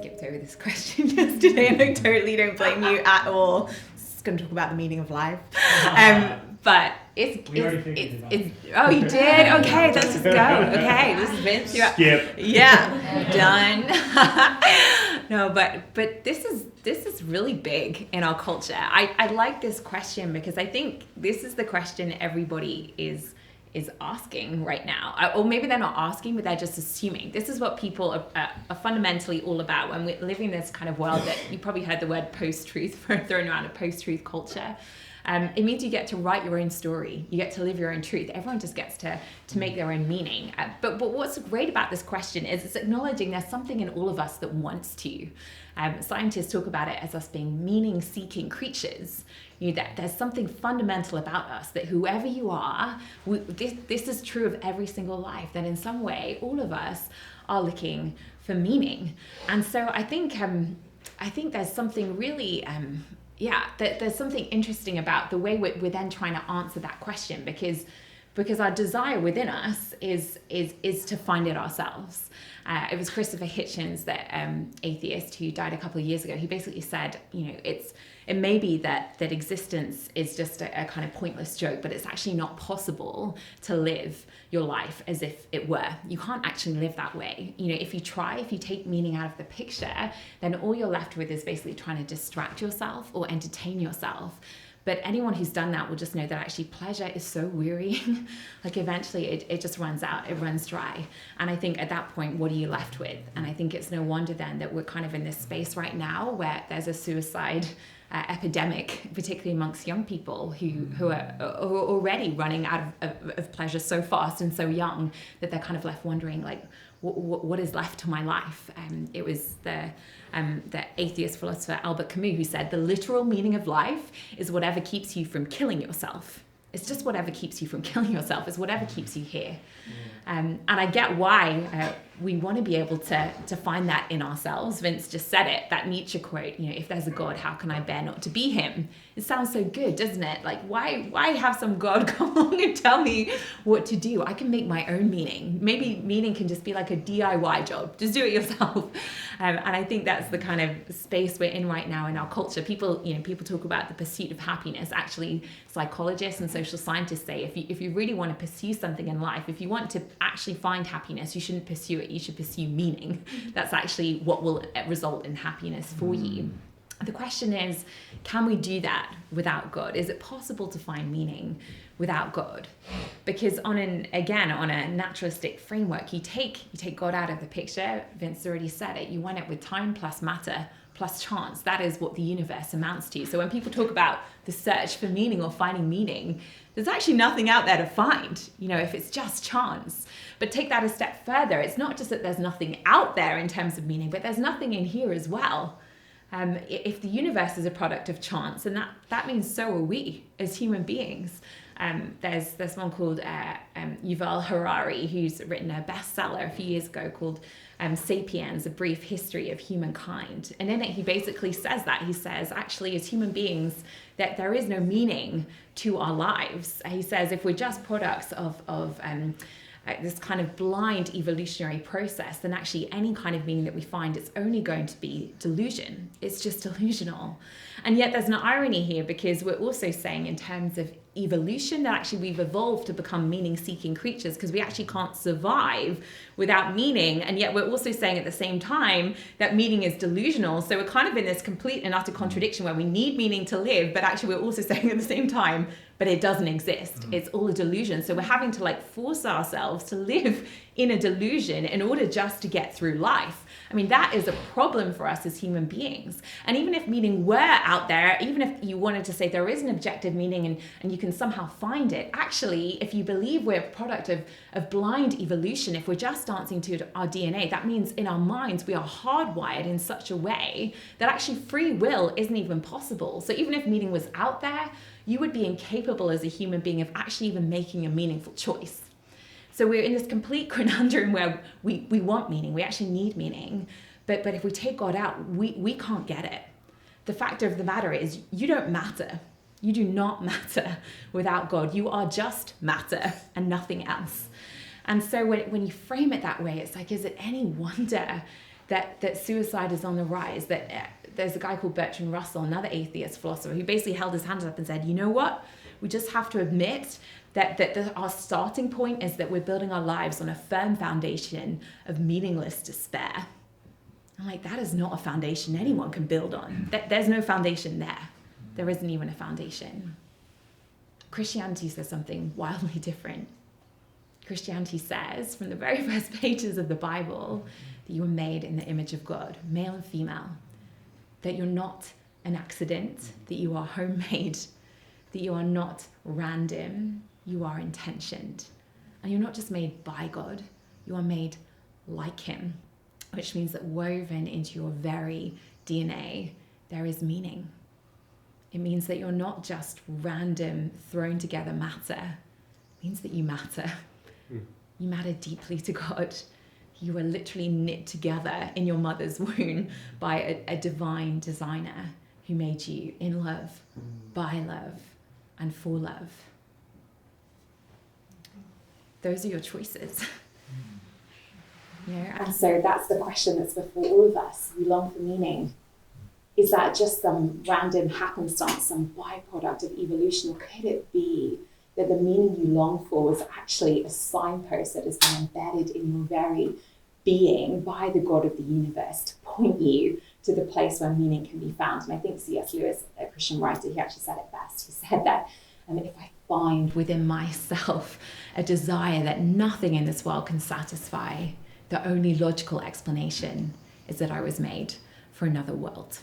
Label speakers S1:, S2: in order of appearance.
S1: skipped over this question yesterday, and I totally don't blame you at all. Just going to talk about the meaning of life. But it's oh, you did? Okay, let's just go. Okay, this is Vince.
S2: Skip.
S1: Yeah, done. No, but this is really big in our culture. I like this question because I think this is the question everybody is asking right now, or maybe they're not asking, but they're just assuming. This is what people are fundamentally all about when we're living in this kind of world that you probably heard the word post-truth thrown around, a post-truth culture. It means you get to write your own story. You get to live your own truth. Everyone just gets to make their own meaning. But what's great about this question is it's acknowledging there's something in all of us that wants to. Scientists talk about it as us being meaning-seeking creatures. That there's something fundamental about us, that whoever you are, this is true of every single life, that in some way all of us are looking for meaning. And so I think there's something really there's something interesting about the way we're then trying to answer that question, because our desire within us is to find it ourselves. It was Christopher Hitchens, that atheist who died a couple of years ago. He basically said, it may be that existence is just a kind of pointless joke, but it's actually not possible to live your life as if it were. You can't actually live that way. If you take meaning out of the picture, then all you're left with is basically trying to distract yourself or entertain yourself. But anyone who's done that will just know that actually pleasure is so wearying. Like eventually it just runs out, it runs dry. And I think at that point, what are you left with? And I think it's no wonder then that we're kind of in this space right now where there's a suicide epidemic, particularly amongst young people who are already running out of pleasure so fast and so young that they're kind of left wondering, like, what is left to my life? It was the atheist philosopher Albert Camus who said, the literal meaning of life is whatever keeps you from killing yourself. It's just whatever keeps you from killing yourself. It's whatever keeps you here. And I get why we want to be able to find that in ourselves. Vince just said it, that Nietzsche quote, if there's a God, how can I bear not to be him? It sounds so good, doesn't it? Like, why have some God come along and tell me what to do? I can make my own meaning. Maybe meaning can just be like a DIY job. Just do it yourself. And I think that's the kind of space we're in right now in our culture. People talk about the pursuit of happiness. Actually, psychologists and social scientists say if you really want to pursue something in life, if you want to actually find happiness, you shouldn't pursue it. You should pursue meaning. That's actually what will result in happiness for you. The question is, can we do that without God? Is it possible to find meaning without God? Because on a naturalistic framework, you take God out of the picture. Vince already said it. You want it with time plus matter plus chance. That is what the universe amounts to. So when people talk about the search for meaning or finding meaning, there's actually nothing out there to find, if it's just chance. But take that a step further. It's not just that there's nothing out there in terms of meaning, but there's nothing in here as well. If the universe is a product of chance, and that means so are we as human beings. There's one called Yuval Harari, who's written a bestseller a few years ago called Sapiens, A Brief History of Humankind. And in it, he basically says that. He says, actually, as human beings, that there is no meaning to our lives. He says, if we're just products of this kind of blind evolutionary process, then actually any kind of meaning that we find, it's only going to be delusion. It's just delusional. And yet there's an irony here, because we're also saying in terms of evolution that actually we've evolved to become meaning-seeking creatures, because we actually can't survive without meaning. And yet we're also saying at the same time that meaning is delusional. So we're kind of in this complete and utter contradiction where we need meaning to live, but actually we're also saying at the same time, but it doesn't exist. It's all a delusion. So we're having to force ourselves to live in a delusion in order just to get through life. I mean, that is a problem for us as human beings. And even if meaning were out there, even if you wanted to say there is an objective meaning and you can somehow find it, actually, if you believe we're a product of blind evolution, if we're just dancing to our DNA, that means in our minds we are hardwired in such a way that actually free will isn't even possible. So even if meaning was out there, you would be incapable as a human being of actually even making a meaningful choice. So we're in this complete conundrum where we want meaning, we actually need meaning, but if we take God out, we can't get it. The fact of the matter is, you don't matter. You do not matter without God. You are just matter and nothing else. And so when you frame it that way, it's like, is it any wonder that suicide is on the rise, that there's a guy called Bertrand Russell, another atheist philosopher, who basically held his hands up and said, you know what? We just have to admit that our starting point is that we're building our lives on a firm foundation of meaningless despair. I'm like, that is not a foundation anyone can build on. There's no foundation there. There isn't even a foundation. Christianity says something wildly different. Christianity says, from the very first pages of the Bible, that you were made in the image of God, male and female, that you're not an accident, that you are homemade, that you are not random, you are intentioned. And you're not just made by God, you are made like him, which means that woven into your very DNA, there is meaning. It means that you're not just random, thrown together matter. It means that you matter. You matter deeply to God. You were literally knit together in your mother's womb by a divine designer who made you in love, by love, and for love. Those are your choices.
S2: And so that's the question that's before all of us. We long for meaning. Is that just some random happenstance, some byproduct of evolution, or could it be that the meaning you long for was actually a signpost that has been embedded in your very being by the God of the universe to point you to the place where meaning can be found? And I think C.S. Lewis, a Christian writer, he actually said it best. He said that if I find within myself a desire that nothing in this world can satisfy, the only logical explanation is that I was made for another world.